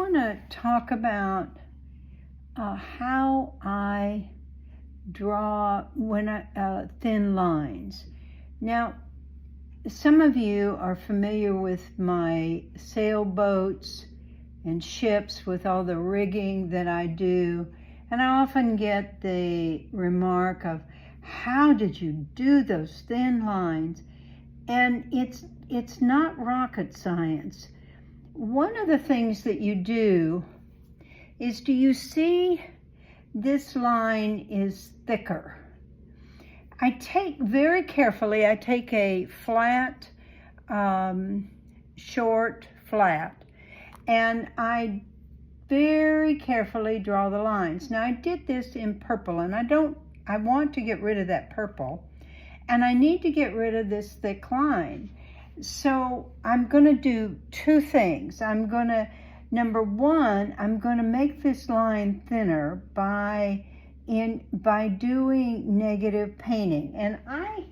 want to talk about how I draw thin lines. Now, some of you are familiar with my sailboats and ships with all the rigging that I do, and I often get the remark of, how did you do those thin lines? And it's not rocket science. One of the things that you do is, do you see this line is thicker? I take very carefully, I take a flat, short flat, and I very carefully draw the lines. Now I did this in purple, and I want to get rid of that purple, and I need to get rid of this thick line. So I'm going to do two things. Number one, I'm going to make this line thinner by doing negative painting. And I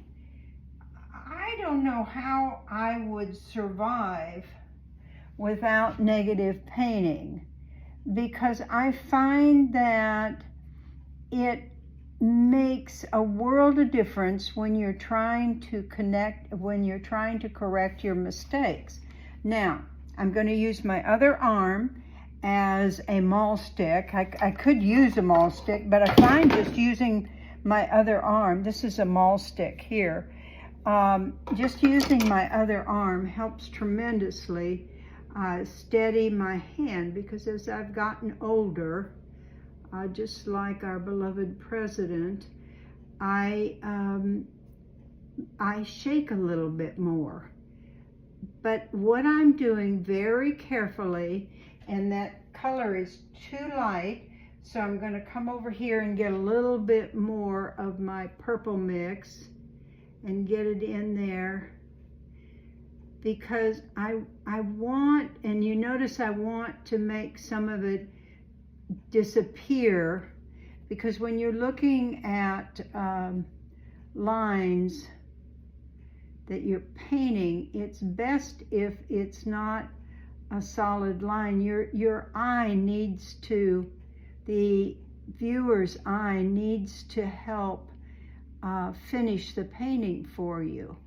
don't know how I would survive without negative painting, because I find that it makes a world of difference when you're trying to correct your mistakes. Now, I'm going to use my other arm as a maul stick. I could use a maul stick, but I find just using my other arm, this is a maul stick here, just using my other arm helps tremendously steady my hand, because as I've gotten older, just like our beloved president, I shake a little bit more. But what I'm doing very carefully, and that color is too light, so I'm going to come over here and get a little bit more of my purple mix and get it in there, because I want, and you notice I want to make some of it disappear, because when you're looking at lines that you're painting, it's best if it's not a solid line. Your eye needs to, the viewer's eye needs to help finish the painting for you.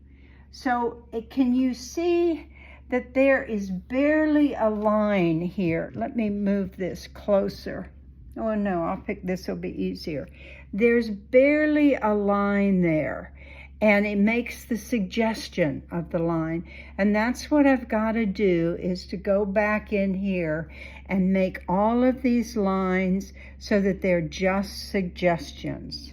So can you see that there is barely a line here? Let me move this closer. Oh no, I'll pick this, will be easier. There's barely a line there, and it makes the suggestion of the line. And that's what I've got to do, is to go back in here and make all of these lines so that they're just suggestions.